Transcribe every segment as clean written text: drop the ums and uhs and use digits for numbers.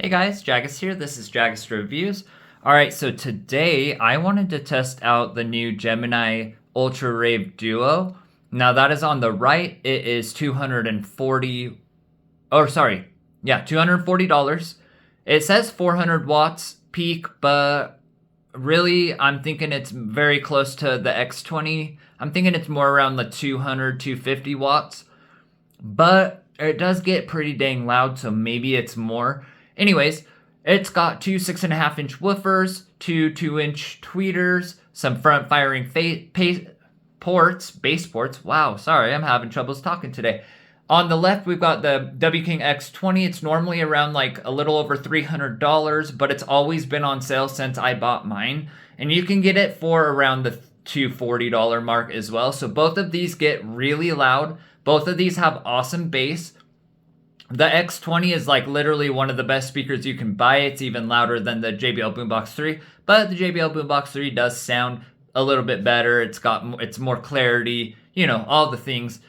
Hey guys, Jagus here. This is Jagus Reviews. Alright, so today I wanted to test out the new Gemini Ultra Rave Duo. Now that is on the right. It is $240. It says 400 watts peak, but really I'm thinking it's very close to the X20. I'm thinking it's more around the 200, 250 watts. But it does get pretty dang loud, so maybe it's more. Anyways, it's got two 6.5-inch woofers, two 2-inch tweeters, some front firing bass ports. Wow, sorry, I'm having troubles talking today. On the left, we've got the W-King X20. It's normally around like a little over $300, but it's always been on sale since I bought mine. And you can get it for around the $240 mark as well. So both of these get really loud. Both of these have awesome bass. The X20 is like literally one of the best speakers you can buy. It's even louder than the JBL Boombox 3, but the JBL Boombox 3 does sound a little bit better. It's more clarity, you know, all the things.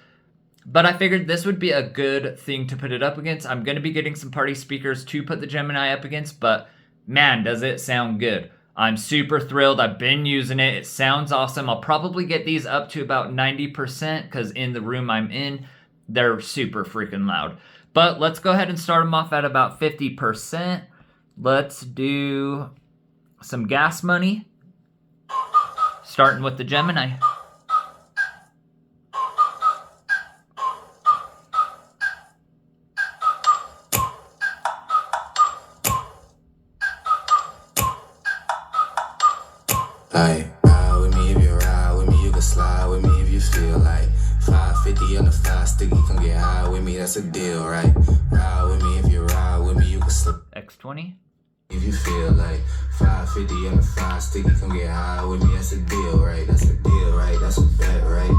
But I figured this would be a good thing to put it up against. I'm going to be getting some party speakers to put the Gemini up against, but man, does it sound good. I'm super thrilled. I've been using it. It sounds awesome. I'll probably get these up to about 90% because in the room I'm in, they're super freaking loud. But let's go ahead and start them off at about 50%. Let's do some gas money, starting with the Gemini. Like, ride with me if you ride with me, you can slide with me if you feel like 550 on the 5 sticky, come get high with me, that's a deal, right? Ride with me if you ride with me, you can slide X20. if you feel like 550 on the 5 sticky, come get high with me, that's a deal, right? That's a deal, right? That's a bet, right?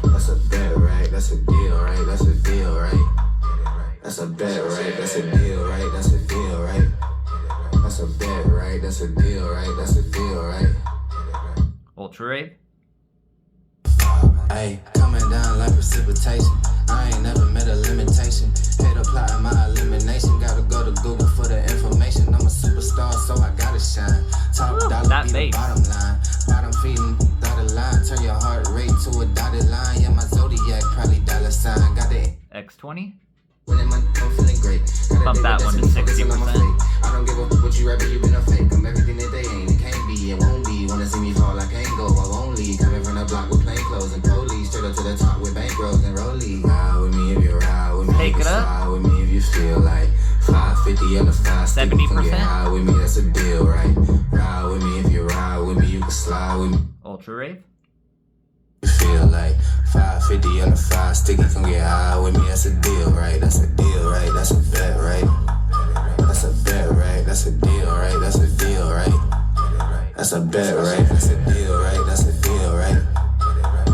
That's a bet, right? That's a deal, right? That's a deal, right? That's a bet, right? That's a deal, right? That's a deal, right? That's a bet, right? That's a deal, right? That's a deal, right? Ultra Rave. Hey, coming down like precipitation. I ain't never met a limitation. Head up plotting my elimination. Gotta go to Google for the information. I'm a superstar, so I gotta shine. Top dollar be the bottom line. Bottom feeding dotted line. Turn your heart rate to a dotted line. Yeah, my zodiac probably dollar sign. Got the X20. I'm feeling great. Pump that one to 60%. I don't give a fuck what you rapper, you been a fake. I'm everything that they ain't. It can't be, it won't be. Wanna see me fall, I can't go. I won't leave. Coming from the block with plain clothes and police. Straight up to the top with bankrolls and rollies. Ride with me if you ride with me. Take it up. Ride with me if you feel like 550 on the 5 70%. Get high with me, that's a deal, right? Ride with me if you ride with me. You can slide with me. Ultra Rave. You feel like 550 on the 5 sticky, come get high with me, that's a deal, right? That's a deal, right? That's a bet, right? That's a bet, right? That's a deal, right? That's a deal, right? That's a bet, right? That's a deal, right? That's a deal, right?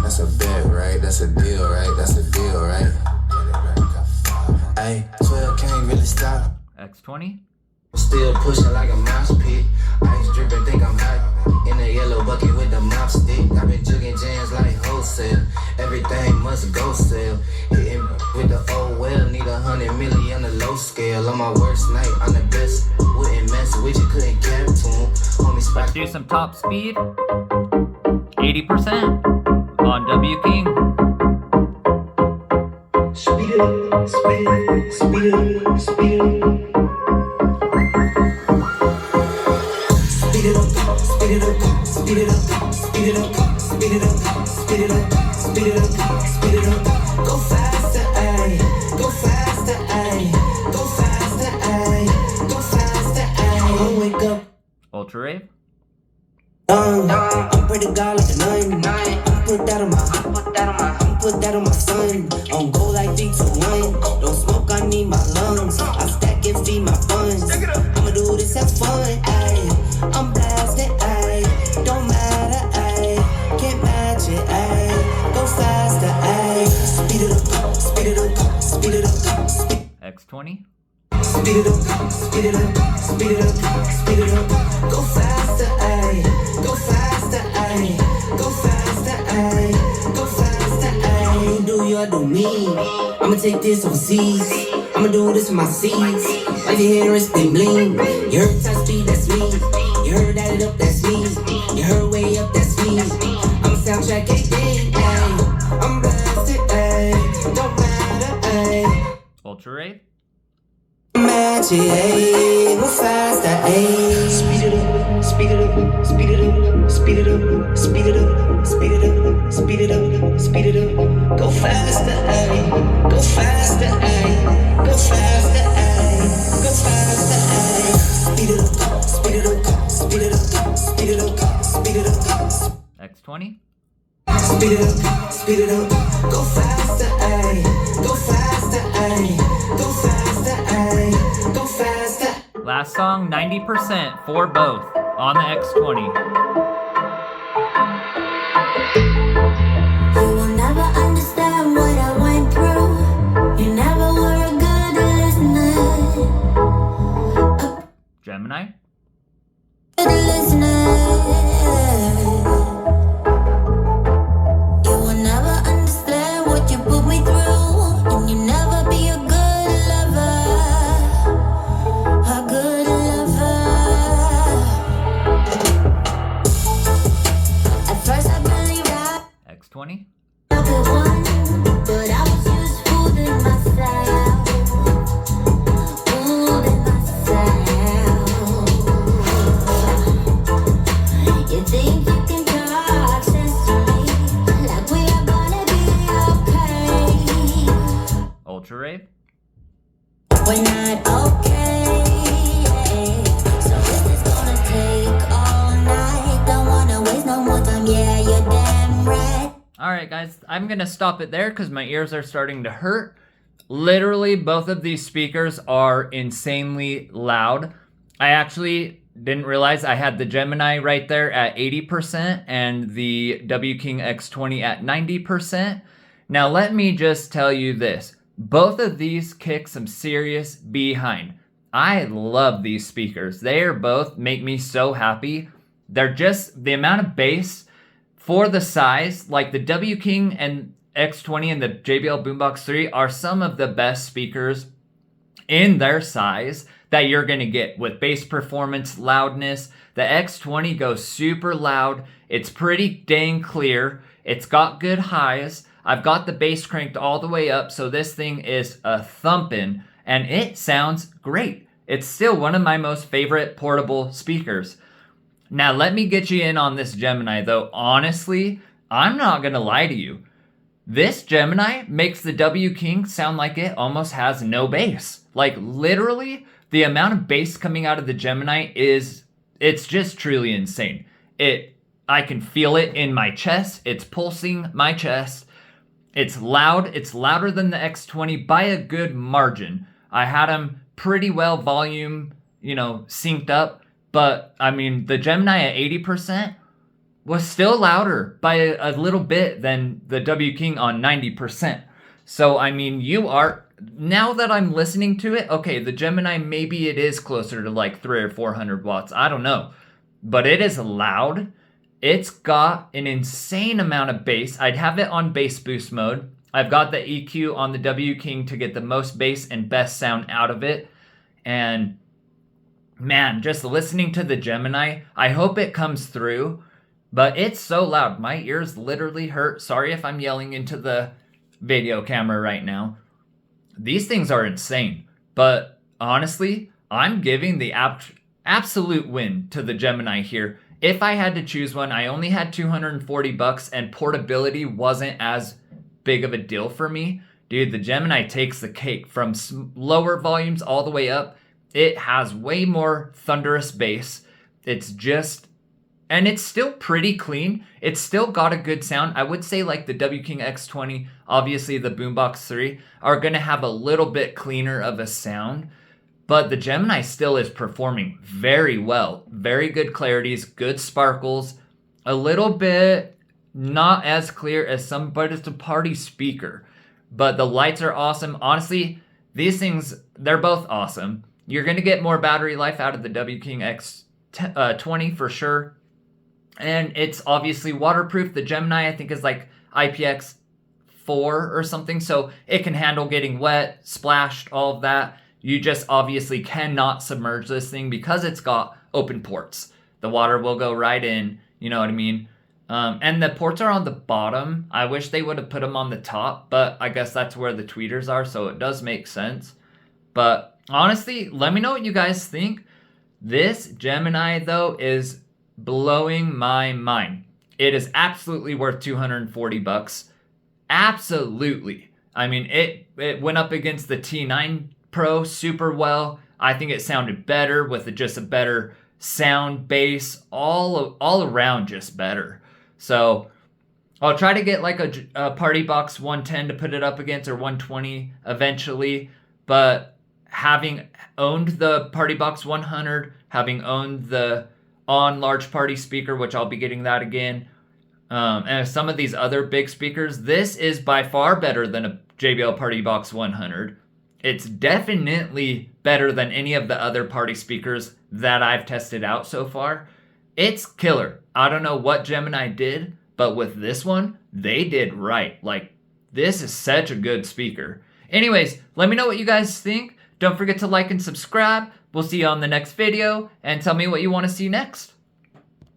That's a bet, right? That's a deal, right? That's a deal, right? Hey, 12 can't really stop. X20. Still pushing like a mouse pit. Ice dripping, think I'm hot. In a yellow bucket with the mop stick. I've been jugging jams like wholesale. Everything must go sell. Hitting with the old well. Need 100 million on the low scale. On my worst night, I'm the best. Wouldn't mess with you, couldn't cap to him. Homie, Let's do some top speed. 80% on W-King. Speed it up, speed it up, speed it up, speed it up. Speed it up, speed it up, speed it up, speed it up, speed it up, speed it up, speed it up, speed it up. Go faster, ayy, go faster, ayy, go faster, ayy, go faster, ayy. I wake up. Ultra Rave. I'm pretty god like a nun. I'm put that on my son. On go like 3 to 1. Don't smoke, I need my lungs. I stack and feed my funds. I'ma do this, have fun, ayy. I'm blasted, ayy. Don't matter, ayy. Can't match it, ayy. Go faster, ayy. Speed it up, speed it up, speed it up, speed. X20. Speed it up, speed it up, speed it up, speed it up. Go faster, ayy. Go faster, ayy. Go faster, ayy. Go faster, ayy. You do you, I do me. I'ma take this overseas. I'ma do this for my seeds. Like your hair is they bling. You heard top speed, that's me. You heard that it up, that's me. You heard way up, that's me. I'm a soundtrack, ayy, ayy. I'm blasted, ayy. Don't matter, ayy. Ultra Rave. Magic, ayy. Go faster, ayy. Speed it up, speed it up, speed it up, speed it up, speed it up, speed it up, speed it up, speed it up. Go faster, ayy. Go faster, ayy. Go faster, ayy. Go faster, ayy. Speed it up, speed it up, speed it up, speed it up, speed it up. X20. Speed it up, speed it up. Go faster, ayy. Go faster, ayy. Go faster, ayy. Go faster. Last song, 90% for both on the X20. You will never understand what I went through. You never were a good listener. Gemini. Good listener. You will never understand what you put me through. And you never be a good lover. A good lover. At first I believed X20. I could one, but I was useful to myself. Fool in myself. You think you can talk sense to me, like we are gonna be okay. Ultra Rave. We're not okay. So is this gonna take all night? Don't wanna waste no more time. Yeah, you're damn right. Alright guys, I'm gonna stop it there because my ears are starting to hurt. Literally, both of these speakers are insanely loud. I actually didn't realize I had the Gemini right there at 80% and the W King X20 at 90%. Now let me just tell you this. Both of these kick some serious behind. I love these speakers. They are both make me so happy. They're just the amount of bass for the size, like the W King and X20 and the JBL Boombox 3 are some of the best speakers in their size that you're gonna get with bass performance, loudness. The X20 goes super loud. It's pretty dang clear. It's got good highs. I've got the bass cranked all the way up, so this thing is a thumping, and it sounds great. It's still one of my most favorite portable speakers. Now, let me get you in on this Gemini, though. Honestly, I'm not gonna lie to you. This Gemini makes the W King sound like it almost has no bass. Like, literally, the amount of bass coming out of the Gemini it's just truly insane. I can feel it in my chest. It's pulsing my chest. It's loud. It's louder than the X20 by a good margin. I had them pretty well volume, synced up. But, I mean, the Gemini at 80% was still louder by a little bit than the W King on 90%. So, I mean, now that I'm listening to it, okay, the Gemini, maybe it is closer to like 300 or 400 watts. I don't know. But it is loud. It's got an insane amount of bass. I'd have it on bass boost mode. I've got the EQ on the W King to get the most bass and best sound out of it. And man, just listening to the Gemini, I hope it comes through. But it's so loud. My ears literally hurt. Sorry if I'm yelling into the video camera right now. These things are insane. But honestly, I'm giving the absolute win to the Gemini here. If I had to choose one, I only had $240 and portability wasn't as big of a deal for me. Dude, the Gemini takes the cake from lower volumes all the way up. It has way more thunderous bass. And it's still pretty clean. It's still got a good sound. I would say like the W King X20, obviously the Boombox 3, are gonna have a little bit cleaner of a sound. But the Gemini still is performing very well. Very good clarities, good sparkles, a little bit not as clear as some, but it's a party speaker. But the lights are awesome. Honestly, these things, they're both awesome. You're going to get more battery life out of the W King X20 for sure. And it's obviously waterproof. The Gemini, I think, is like IPX 4 or something, so it can handle getting wet, splashed, all of that. You just obviously cannot submerge this thing because it's got open ports. The water will go right in, you know what I mean? And the ports are on the bottom. I wish they would have put them on the top, but I guess that's where the tweeters are, so it does make sense. But honestly, let me know what you guys think. This Gemini, though, is blowing my mind. It is absolutely worth $240. Absolutely. I mean, it went up against the T9 Pro super well. I think it sounded better with just a better sound bass, all around just better. So I'll try to get like a Party Box 110 to put it up against, or 120 eventually. But having owned the Party Box 100, having owned the On large party speaker, which I'll be getting that again, and some of these other big speakers, this is by far better than a JBL Party Box 100. It's definitely better than any of the other party speakers that I've tested out so far. It's killer. I don't know what Gemini did, but with this one, they did right. Like, this is such a good speaker. Anyways, let me know what you guys think. Don't forget to like and subscribe. We'll see you on the next video, and tell me what you want to see next.